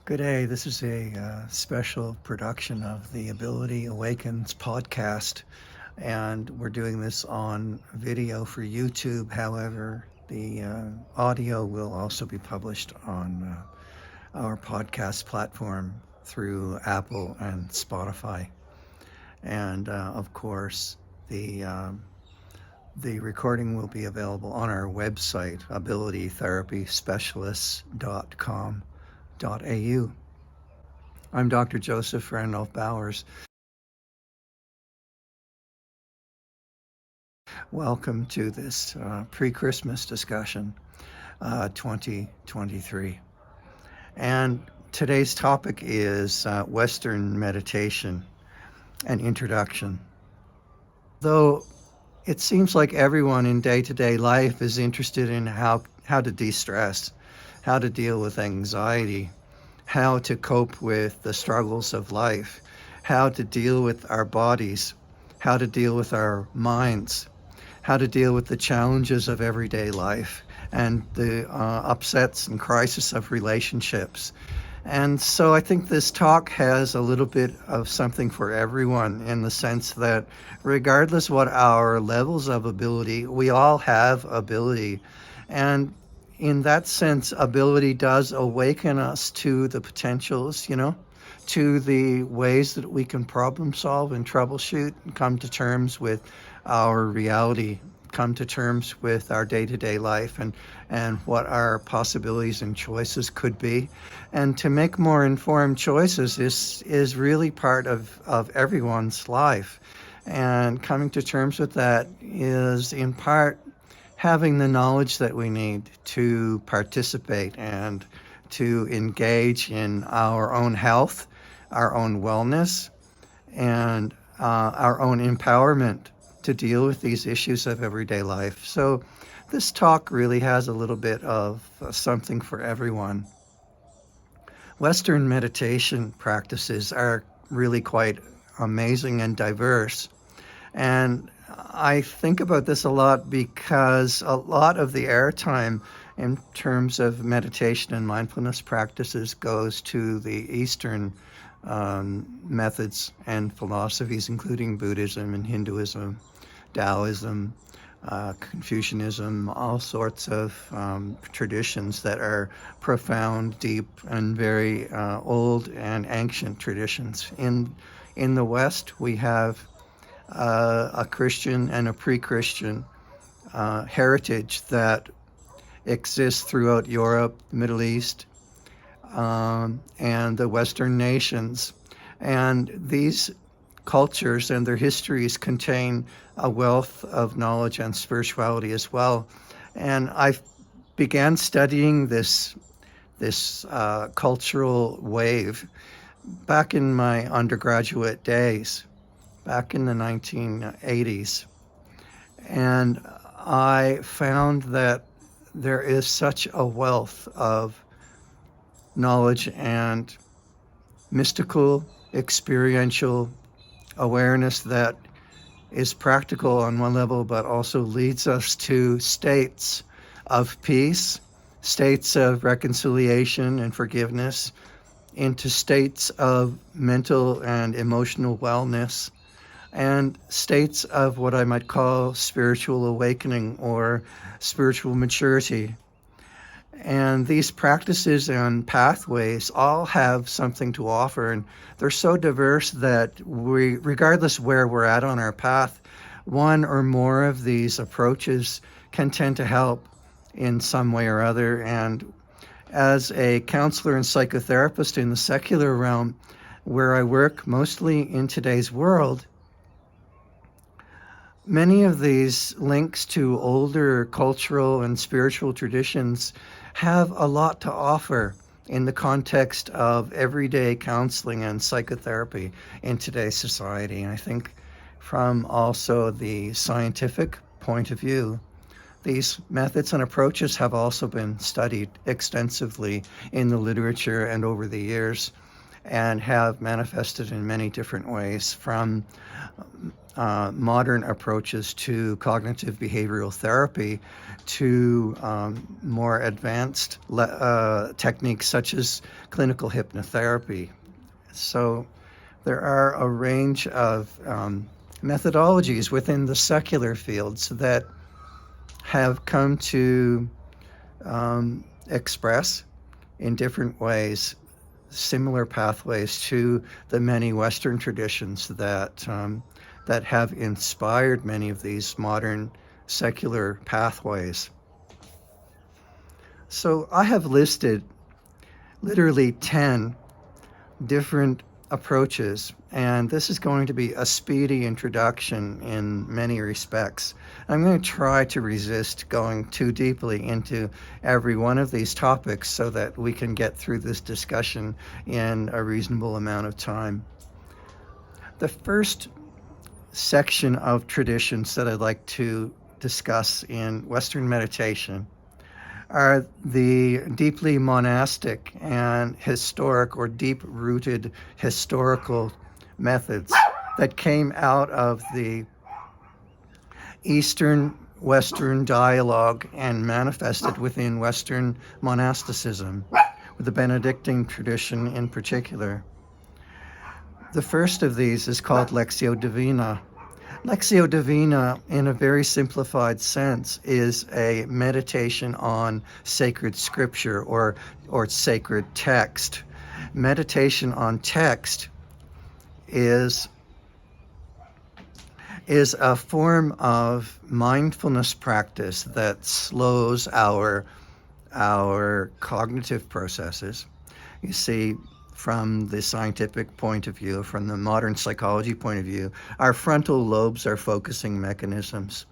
Good day. This is a special production of the Ability Awakens podcast, and we're doing this on video for YouTube. However, the audio will also be published on our podcast platform through Apple and Spotify. And of course, the um, the recording will be available on our website, abilitytherapyspecialists.com.au. I'm Dr. Joseph Randolph Bowers. Welcome to this pre Christmas discussion 2023. And today's topic is Western meditation, an introduction. Though it seems like everyone in day to day life is interested in how to de stress, how to deal with anxiety, how to cope with the struggles of life, how to deal with our bodies, how to deal with our minds, how to deal with the challenges of everyday life and the upsets and crises of relationships. And so I think this talk has a little bit of something for everyone in the sense that regardless what our levels of ability, we all have ability. And in that sense, ability does awaken us to the potentials, to the ways that we can problem solve and troubleshoot and come to terms with our reality, come to terms with our day-to-day life and what our possibilities and choices could be. And to make more informed choices is really part of everyone's life. And coming to terms with that is in part having the knowledge that we need to participate and to engage in our own health, our own wellness, and our own empowerment to deal with these issues of everyday life. So this talk really has a little bit of something for everyone. Western meditation practices are really quite amazing and diverse. And I think about this a lot because a lot of the airtime in terms of meditation and mindfulness practices goes to the Eastern methods and philosophies, including Buddhism and Hinduism, Taoism, Confucianism, all sorts of traditions that are profound, deep, and very old and ancient traditions. In the West, we have a Christian and a pre-Christian heritage that exists throughout Europe, the Middle East, and the Western nations. And these cultures and their histories contain a wealth of knowledge and spirituality as well. And I began studying this cultural wave back in my undergraduate days, back in the 1980s. And I found that there is such a wealth of knowledge and mystical, experiential awareness that is practical on one level, but also leads us to states of peace, states of reconciliation and forgiveness, into states of mental and emotional wellness, and states of what I might call spiritual awakening or spiritual maturity. And these practices and pathways all have something to offer, and they're so diverse that we, regardless where we're at on our path, one or more of these approaches can tend to help in some way or other. And as a counselor and psychotherapist in the secular realm, where I work mostly in today's world, many of these links to older cultural and spiritual traditions have a lot to offer in the context of everyday counseling and psychotherapy in today's society. And I think from also the scientific point of view, these methods and approaches have also been studied extensively in the literature and over the years. and have manifested in many different ways, from modern approaches to cognitive behavioral therapy to more advanced techniques such as clinical hypnotherapy. So there are a range of methodologies within the secular fields that have come to express in different ways similar pathways to the many Western traditions that that have inspired many of these modern secular pathways. So I have listed literally 10 different approaches, and this is going to be a speedy introduction in many respects. I'm going to try to resist going too deeply into every one of these topics so that we can get through this discussion in a reasonable amount of time. The first section of traditions that I'd like to discuss in Western meditation are the deeply monastic and historic or deep-rooted historical methods that came out of the Eastern-Western dialogue and manifested within Western monasticism, with the Benedictine tradition in particular. The first of these is called Lectio Divina. Lectio Divina, in a very simplified sense, is a meditation on sacred scripture or sacred text. Meditation on text is a form of mindfulness practice that slows our cognitive processes. You see, from the scientific point of view, from the modern psychology point of view, our frontal lobes are focusing mechanisms.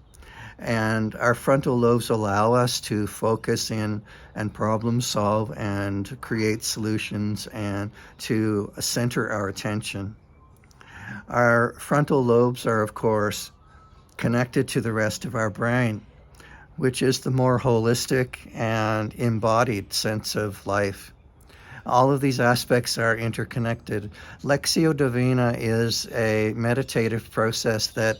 And our frontal lobes allow us to focus in and problem solve and create solutions and to center our attention. Our frontal lobes are, of course, connected to the rest of our brain, which is the more holistic and embodied sense of life. All of these aspects are interconnected. Lectio Divina is a meditative process that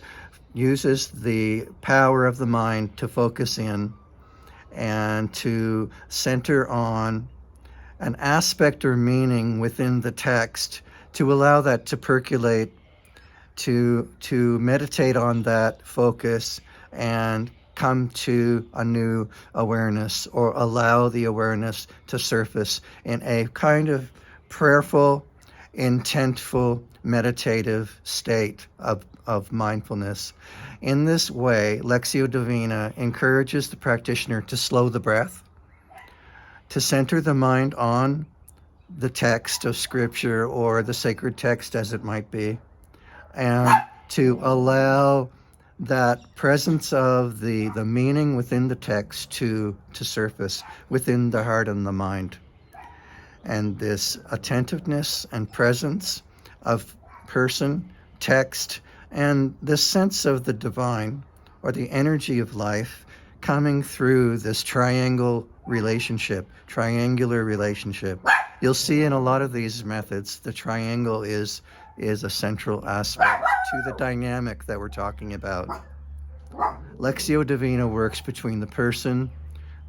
uses the power of the mind to focus in and to center on an aspect or meaning within the text, to allow that to percolate, to meditate on that focus and come to a new awareness, or allow the awareness to surface in a kind of prayerful, intentful, meditative state of mindfulness. In this way, Lectio Divina encourages the practitioner to slow the breath, to center the mind on the text of scripture or the sacred text as it might be, and to allow that presence of the meaning within the text to surface within the heart and the mind. And this attentiveness and presence of person, text, and this sense of the divine or the energy of life coming through this triangular relationship. You'll see in a lot of these methods, the triangle is a central aspect to the dynamic that we're talking about. Lectio Divina works between the person,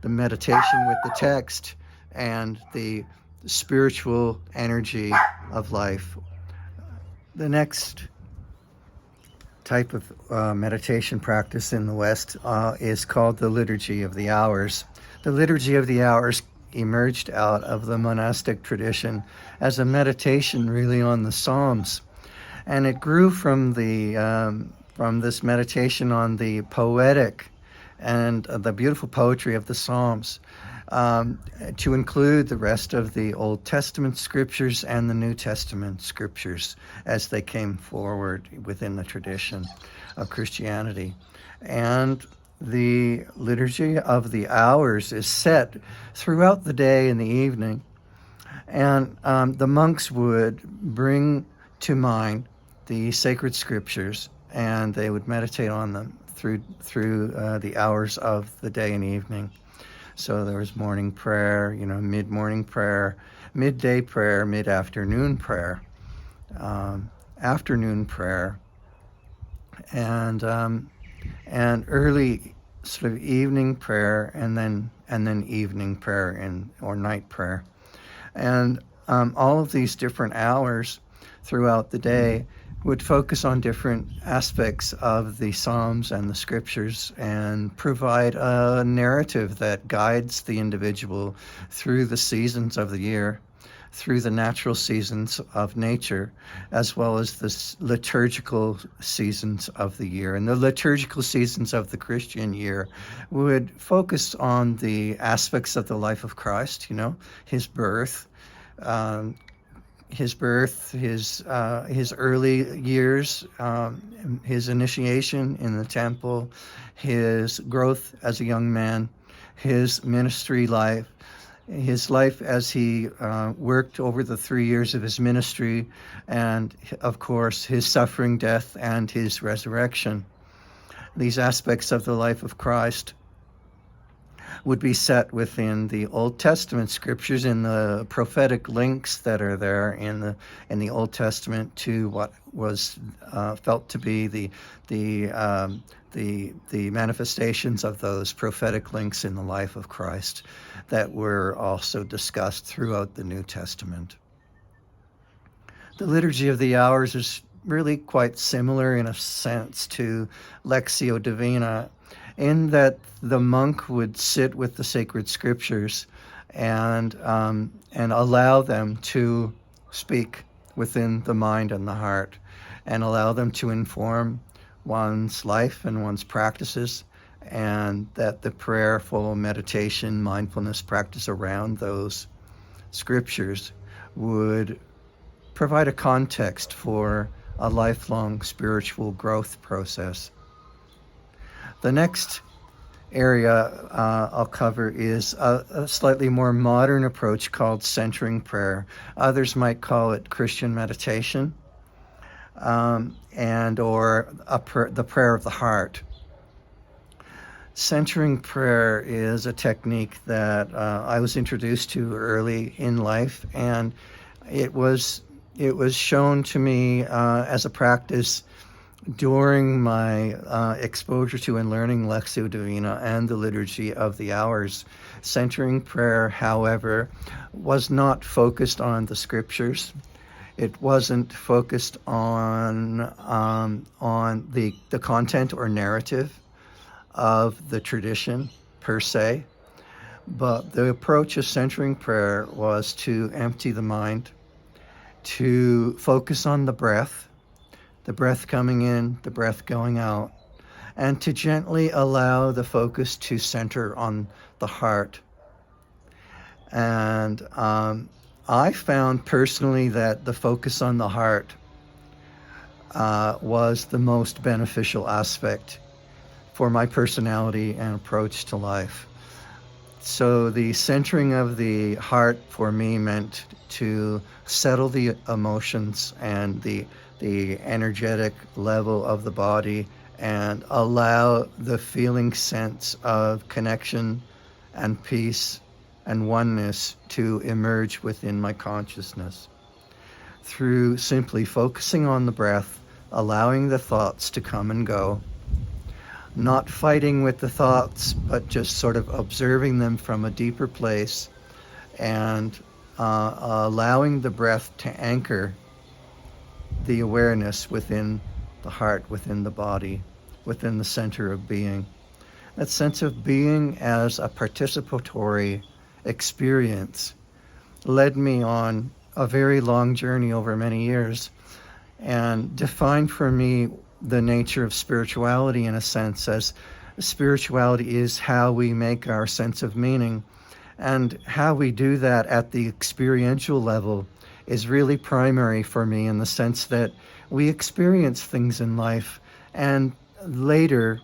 the meditation with the text, and the spiritual energy of life. The next type of meditation practice in the West is called the Liturgy of the Hours. The Liturgy of the Hours emerged out of the monastic tradition as a meditation really on the Psalms. And it grew from this meditation on the poetic and the beautiful poetry of the Psalms, to include the rest of the Old Testament scriptures and the New Testament scriptures as they came forward within the tradition of Christianity. And the Liturgy of the Hours is set throughout the day and the evening, and the monks would bring to mind the sacred scriptures, and they would meditate on them through the hours of the day and evening. So there was morning prayer, mid-morning prayer, midday prayer, mid-afternoon prayer, afternoon prayer, and early sort of evening prayer, and then evening prayer or night prayer, and all of these different hours throughout the day would focus on different aspects of the Psalms and the Scriptures and provide a narrative that guides the individual through the seasons of the year, through the natural seasons of nature, as well as the liturgical seasons of the year. And the liturgical seasons of the Christian year would focus on the aspects of the life of Christ, his birth, um, his early years, his initiation in the temple, his growth as a young man, his ministry life, his life as he worked over the 3 years of his ministry, and of course his suffering, death, and his resurrection. These aspects of the life of Christ would be set within the Old Testament scriptures, in the prophetic links that are there in the Old Testament to what was felt to be the manifestations of those prophetic links in the life of Christ that were also discussed throughout the New Testament. The Liturgy of the Hours is really quite similar in a sense to Lectio Divina, in that the monk would sit with the sacred scriptures and allow them to speak within the mind and the heart, and allow them to inform one's life and one's practices, and that the prayerful meditation, mindfulness practice around those scriptures would provide a context for a lifelong spiritual growth process. The next area I'll cover is a slightly more modern approach called centering prayer. Others might call it Christian meditation, or the prayer of the heart. Centering prayer is a technique that I was introduced to early in life, and it was shown to me as a practice during my exposure to and learning Lectio Divina and the Liturgy of the Hours. Centering prayer, however, was not focused on the scriptures. It wasn't focused on the content or narrative of the tradition per se, but the approach of centering prayer was to empty the mind, to focus on the breath coming in, the breath going out, and to gently allow the focus to center on the heart. And I found personally that the focus on the heart was the most beneficial aspect for my personality and approach to life. So the centering of the heart for me meant to settle the emotions and the energetic level of the body, and allow the feeling sense of connection and peace and oneness to emerge within my consciousness. Through simply focusing on the breath, allowing the thoughts to come and go, not fighting with the thoughts, but just sort of observing them from a deeper place, and allowing the breath to anchor the awareness within the heart, within the body, within the center of being. That sense of being as a participatory experience led me on a very long journey over many years, and defined for me the nature of spirituality, in a sense, as spirituality is how we make our sense of meaning, and how we do that at the experiential level is really primary for me, in the sense that we experience things in life and later,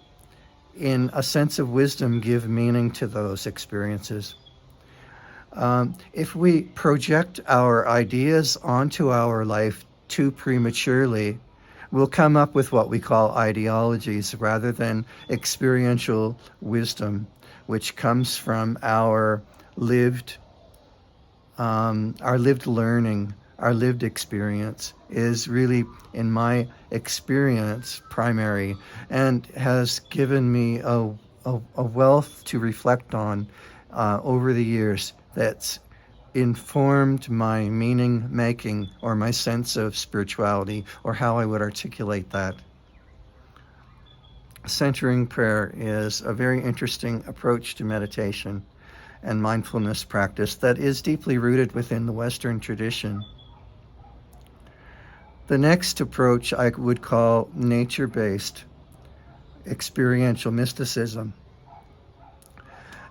in a sense of wisdom, give meaning to those experiences. If we project our ideas onto our life too prematurely, we'll come up with what we call ideologies rather than experiential wisdom, which comes from our lived learning, our lived experience, is really, in my experience, primary, and has given me a wealth to reflect on over the years that's informed my meaning making or my sense of spirituality, or how I would articulate that. Centering prayer is a very interesting approach to meditation and mindfulness practice that is deeply rooted within the Western tradition. The next approach I would call nature-based experiential mysticism.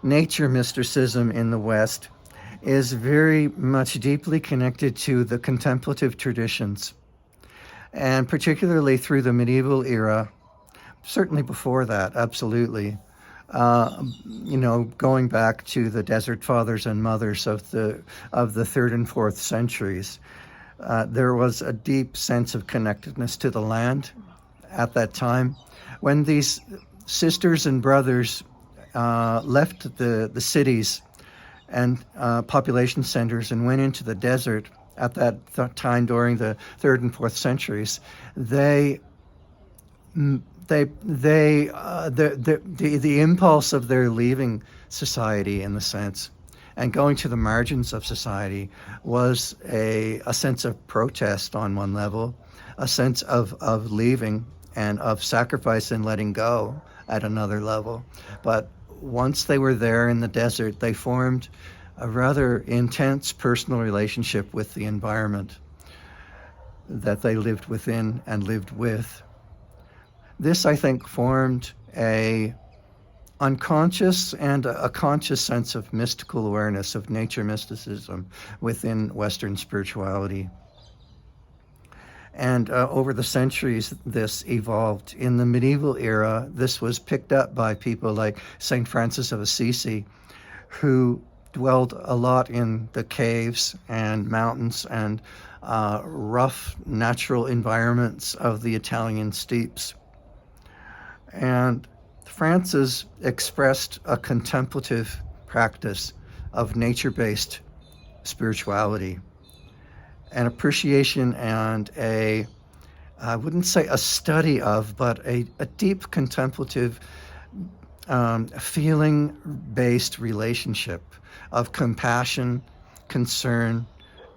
Nature mysticism in the West is very much deeply connected to the contemplative traditions, and particularly through the medieval era, certainly before that, absolutely. Going back to the desert fathers and mothers of the 3rd and 4th centuries, there was a deep sense of connectedness to the land at that time. When these sisters and brothers left the cities and population centers and went into the desert at that time during the 3rd and 4th centuries, the impulse of their leaving society, in the sense, and going to the margins of society, was a sense of protest on one level, a sense of leaving and of sacrifice and letting go at another level. But once they were there in the desert, they formed a rather intense personal relationship with the environment that they lived within and lived with. This, I think, formed a unconscious and a conscious sense of mystical awareness, of nature mysticism within Western spirituality. And over the centuries, this evolved. In the medieval era, this was picked up by people like St. Francis of Assisi, who dwelled a lot in the caves and mountains and rough natural environments of the Italian steppes. And Francis expressed a contemplative practice of nature-based spirituality, an appreciation and I wouldn't say a study of, but a deep contemplative feeling-based relationship of compassion, concern,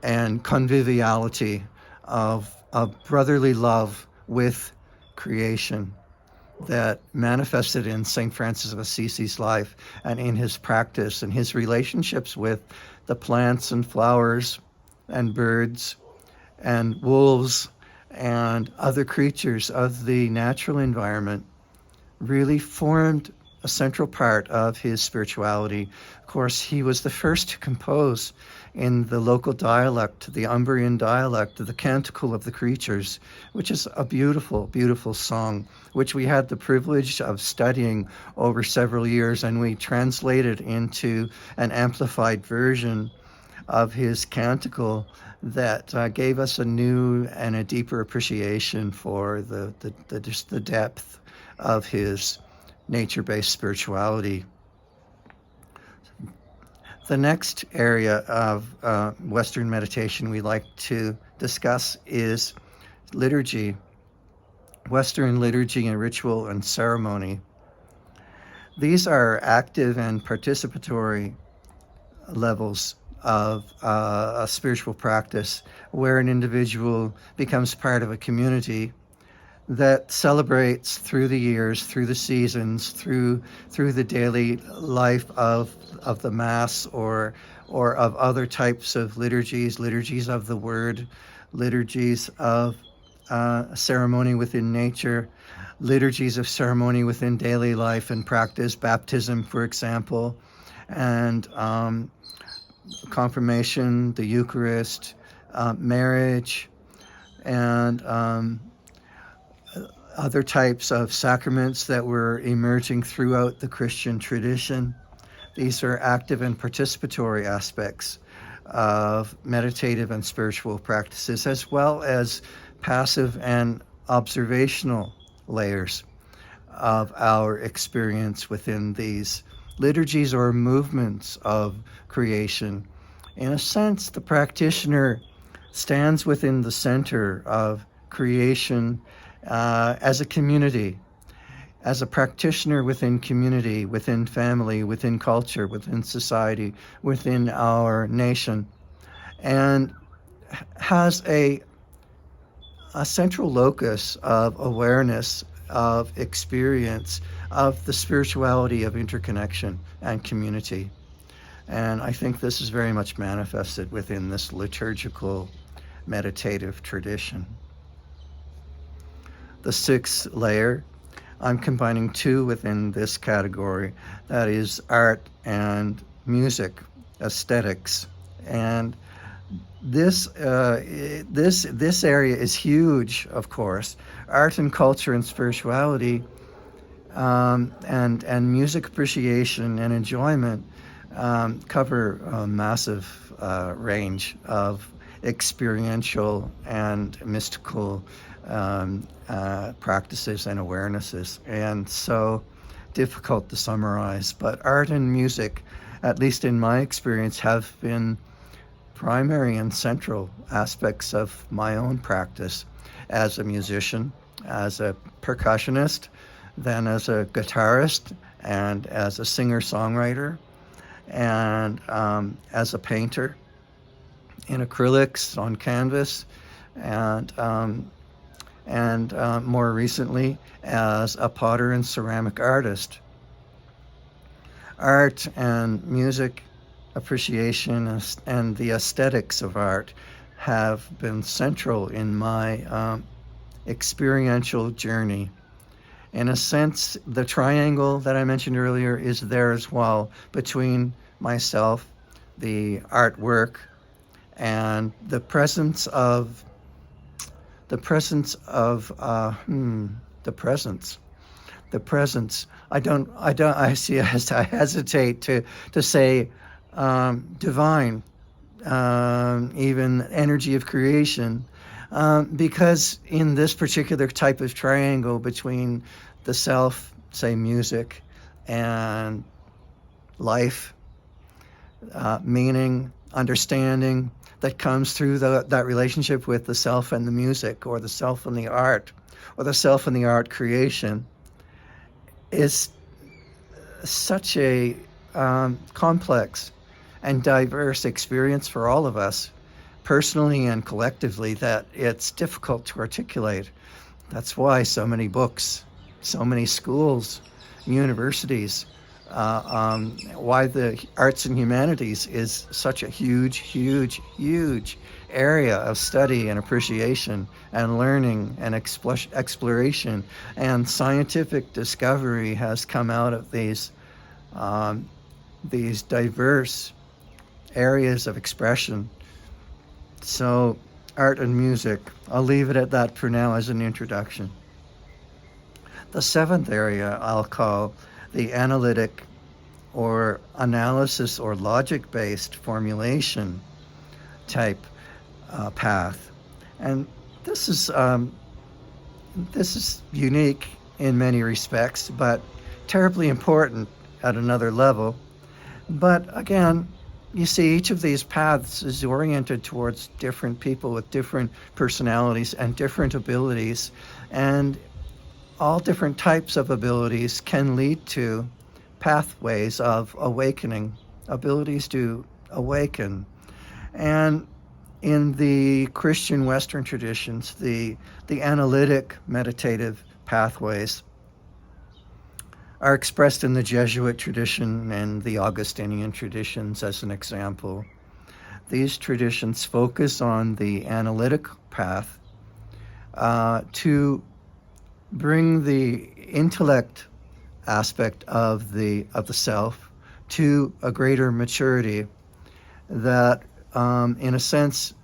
and conviviality, of brotherly love with creation, that manifested in St. Francis of Assisi's life and in his practice and his relationships with the plants and flowers and birds and wolves and other creatures of the natural environment, really formed a central part of his spirituality. Of course, he was the first to compose in the local dialect, the Umbrian dialect, the Canticle of the Creatures, which is a beautiful, beautiful song, which we had the privilege of studying over several years, and we translated into an amplified version of his canticle that gave us a new and a deeper appreciation for just the depth of his nature-based spirituality. The next area of Western meditation we like to discuss is liturgy, Western liturgy and ritual and ceremony. These are active and participatory levels of a spiritual practice where an individual becomes part of a community that celebrates through the years, through the seasons, through the daily life of the Mass or of other types of liturgies of the Word, liturgies of ceremony within nature, liturgies of ceremony within daily life and practice, baptism, for example, and confirmation, the Eucharist, marriage, and other types of sacraments that were emerging throughout the Christian tradition. These are active and participatory aspects of meditative and spiritual practices, as well as passive and observational layers of our experience within these liturgies or movements of creation. In a sense, the practitioner stands within the center of creation as a community, as a practitioner within community, within family, within culture, within society, within our nation, and has a central locus of awareness, of experience, of the spirituality of interconnection and community. And I think this is very much manifested within this liturgical meditative tradition. The sixth layer, I'm combining two within this category, that is art and music, aesthetics. And this area is huge, of course. Art and culture and spirituality, and music appreciation and enjoyment cover a massive range of experiential and mystical practices and awarenesses, and so difficult to summarize. But art and music, at least in my experience, have been primary and central aspects of my own practice as a musician, as a percussionist, then as a guitarist, and as a singer-songwriter, and as a painter in acrylics on canvas, and more recently as a potter and ceramic artist. Art and music appreciation and the aesthetics of art have been central in my experiential journey. In a sense, the triangle that I mentioned earlier is there as well, between myself, the artwork, and the presence. I hesitate to say divine, even energy of creation, because in this particular type of triangle between the self, say music, and life, meaning, understanding that comes through that relationship with the self and the music, or the self and the art, or the self and the art creation, is such a complex and diverse experience for all of us, personally and collectively, that it's difficult to articulate. That's why so many books, so many schools, universities, why the arts and humanities is such a huge, huge, huge area of study and appreciation and learning and exploration, and scientific discovery has come out of these diverse areas of expression. So art and music, I'll leave it at that for now as an introduction. The seventh area I'll call the analytic or analysis or logic-based formulation type path. And this is unique in many respects, but terribly important at another level. But again, you see, each of these paths is oriented towards different people with different personalities and different abilities, and all different types of abilities can lead to pathways of awakening, abilities to awaken. And in the Christian Western traditions, the analytic meditative pathways are expressed in the Jesuit tradition and the Augustinian traditions as an example. These traditions focus on the analytic path to bring the intellect aspect of the self to a greater maturity that, in a sense,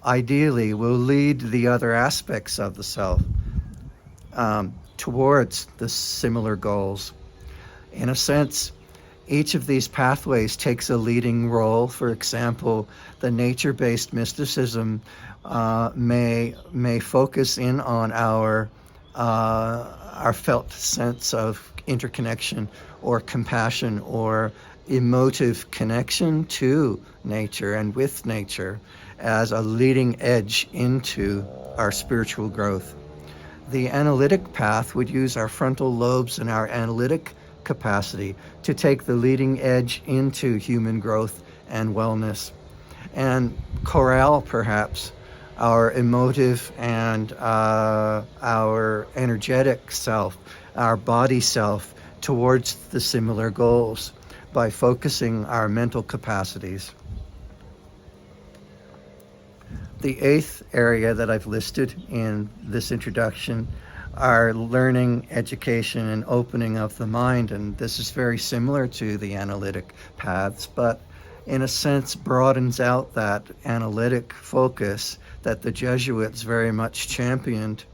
ideally will lead the other aspects of the self towards the similar goals. In a sense, each of these pathways takes a leading role. For example, the nature-based mysticism may focus in on our our felt sense of interconnection or compassion or emotive connection to nature and with nature as a leading edge into our spiritual growth. The analytic path would use our frontal lobes and our analytic capacity to take the leading edge into human growth and wellness. And chorale, perhaps, our emotive and our energetic self, our body self, towards the similar goals by focusing our mental capacities. The eighth area that I've listed in this introduction are learning, education, and opening of the mind. And this is very similar to the analytic paths, but in a sense broadens out that analytic focus that the Jesuits very much championed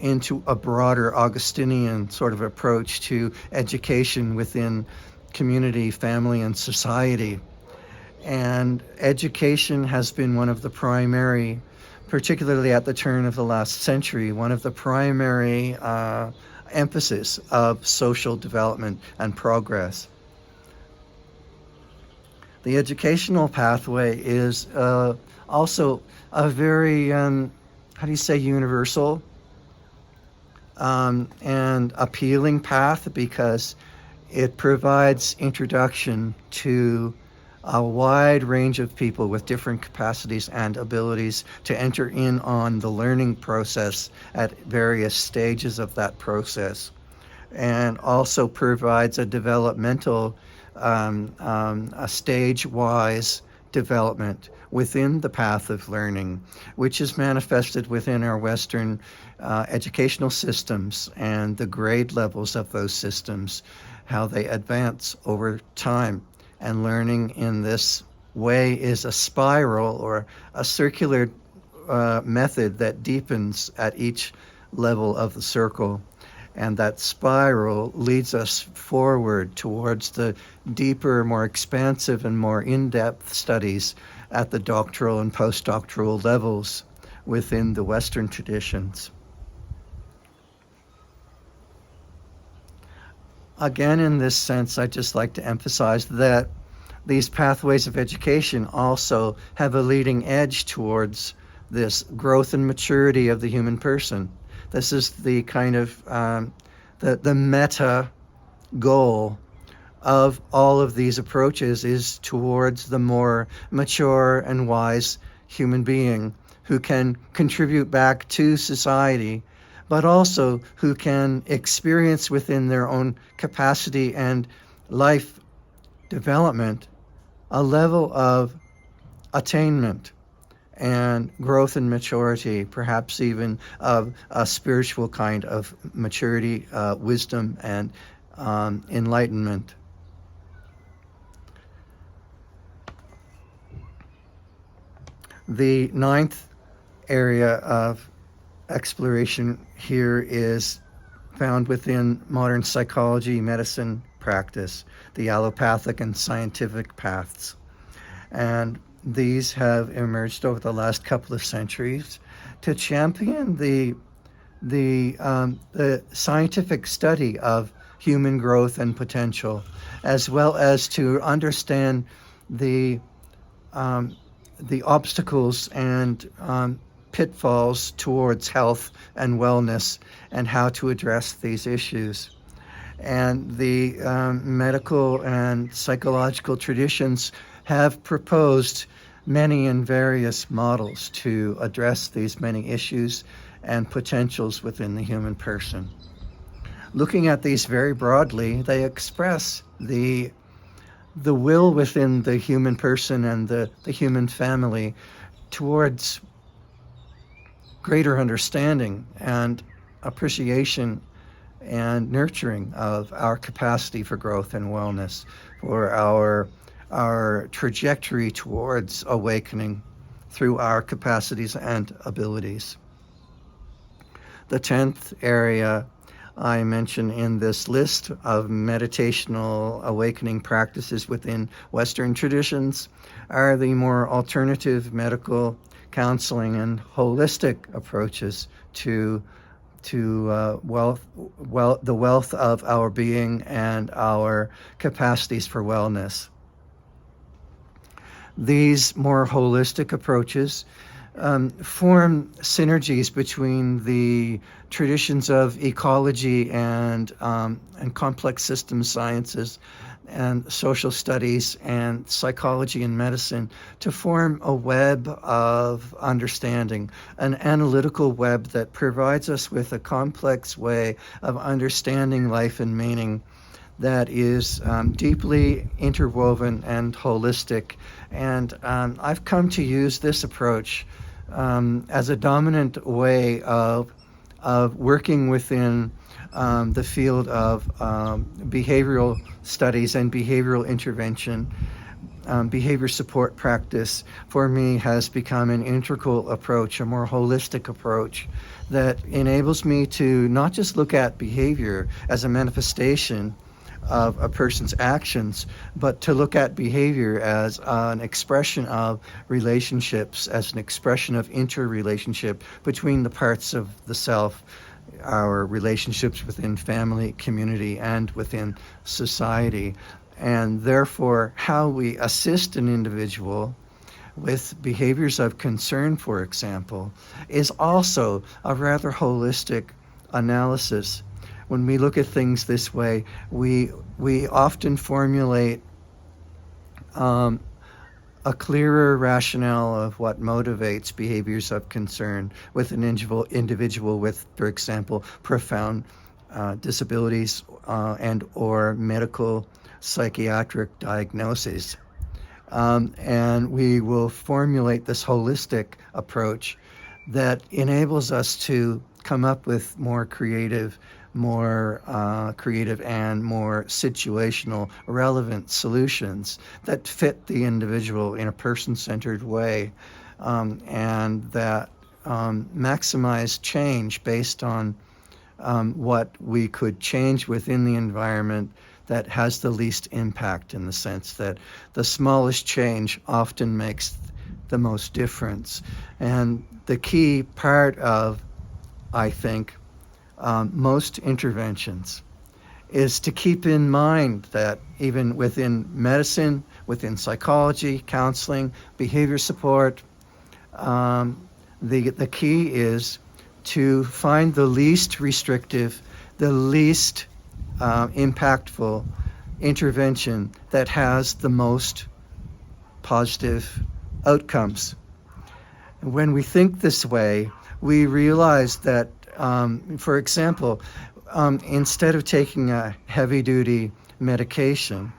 into a broader Augustinian sort of approach to education within community, family, and society. And education has been one of the primary, particularly at the turn of the last century, one of the primary emphasis of social development and progress. The educational pathway is also a very, universal and appealing path because it provides introduction to a wide range of people with different capacities and abilities to enter in on the learning process at various stages of that process, and also provides a developmental, a stage-wise development within the path of learning, which is manifested within our Western educational systems and the grade levels of those systems, how they advance over time. And learning in this way is a spiral or a circular method that deepens at each level of the circle. And that spiral leads us forward towards the deeper, more expansive, and more in-depth studies at the doctoral and postdoctoral levels within the Western traditions. Again, in this sense, I'd just like to emphasize that these pathways of education also have a leading edge towards this growth and maturity of the human person. This is the kind of the meta goal of all of these approaches is towards the more mature and wise human being who can contribute back to society, but also who can experience within their own capacity and life development a level of attainment and growth and maturity, perhaps even of a spiritual kind of maturity, wisdom, and enlightenment. The ninth area of exploration here is found within modern psychology, medicine practice, the allopathic and scientific paths. And these have emerged over the last couple of centuries to champion the scientific study of human growth and potential, as well as to understand the obstacles and pitfalls towards health and wellness and how to address these issues. And the medical and psychological traditions have proposed many and various models to address these many issues and potentials within the human person. Looking at these very broadly, they express the will within the human person and the human family towards greater understanding and appreciation and nurturing of our capacity for growth and wellness, for our trajectory towards awakening through our capacities and abilities. The 10th area I mention in this list of meditational awakening practices within Western traditions are the more alternative medical counseling and holistic approaches to the wealth of our being and our capacities for wellness. These more holistic approaches form synergies between the traditions of ecology and complex system sciences and social studies and psychology and medicine to form a web of understanding, an analytical web that provides us with a complex way of understanding life and meaning that is deeply interwoven and holistic. And I've come to use this approach as a dominant way of working within the field of behavioral studies and behavioral intervention. Behavior support practice for me has become an integral approach, a more holistic approach that enables me to not just look at behavior as a manifestation of a person's actions, but to look at behavior as an expression of relationships, as an expression of interrelationship between the parts of the self, our relationships within family, community, and within society. And therefore, how we assist an individual with behaviors of concern, for example, is also a rather holistic analysis. When we look at things this way, we often formulate a clearer rationale of what motivates behaviors of concern with an individual with, for example, profound disabilities and or medical psychiatric diagnoses. And we will formulate this holistic approach that enables us to come up with more creative and more situational, relevant solutions that fit the individual in a person-centered way, and that maximize change based on what we could change within the environment that has the least impact, in the sense that the smallest change often makes the most difference. And the key part of, I think, most interventions is to keep in mind that even within medicine, within psychology, counseling, behavior support, the key is to find the least restrictive, the least impactful intervention that has the most positive outcomes. When we think this way, we realize that, for example, instead of taking a heavy-duty medication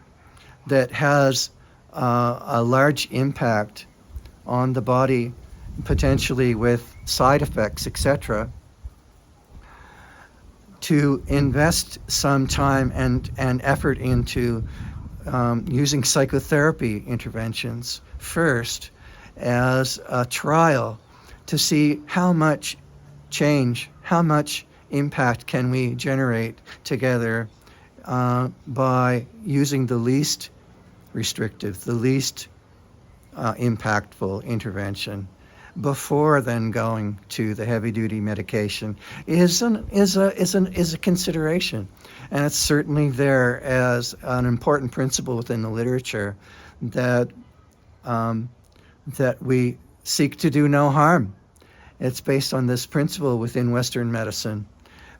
that has a large impact on the body, potentially with side effects, etc., to invest some time and effort into using psychotherapy interventions first as a trial to see how much change, how much impact can we generate together by using the least restrictive, the least impactful intervention before then going to the heavy-duty medication is a consideration, and it's certainly there as an important principle within the literature that we seek to do no harm. It's based on this principle within Western medicine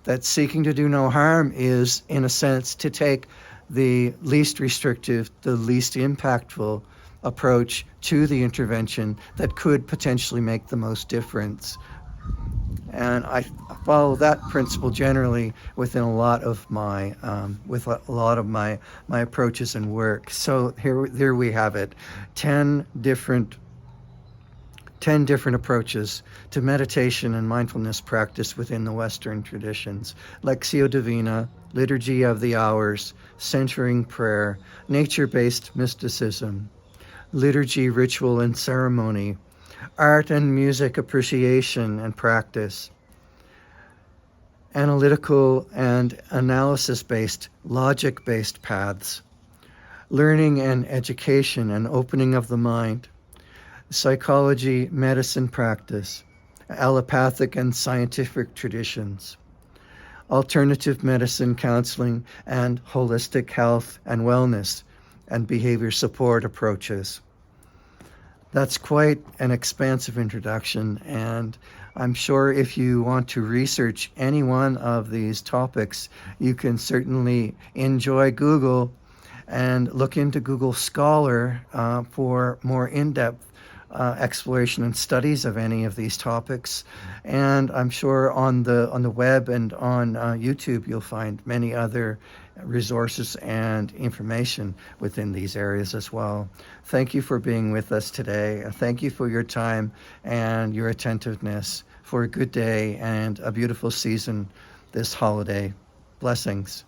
that seeking to do no harm is, in a sense, to take the least restrictive, the least impactful approach to the intervention that could potentially make the most difference. And I follow that principle generally within a lot of my my approaches and work. So here we have it, 10 different approaches to meditation and mindfulness practice within the Western traditions: Lectio Divina, Liturgy of the Hours, centering prayer, nature-based mysticism, liturgy, ritual, and ceremony, art and music appreciation and practice, analytical and analysis-based, logic-based paths, learning and education and opening of the mind, psychology, medicine practice, allopathic and scientific traditions, alternative medicine counseling, and holistic health and wellness and behavior support approaches. That's quite an expansive introduction, and I'm sure if you want to research any one of these topics, you can certainly enjoy Google and look into Google Scholar for more in-depth exploration and studies of any of these topics. And I'm sure on the web and on YouTube you'll find many other resources and information within these areas as well. Thank you for being with us today. Thank you for your time and your attentiveness, for a good day and a beautiful season this holiday. Blessings.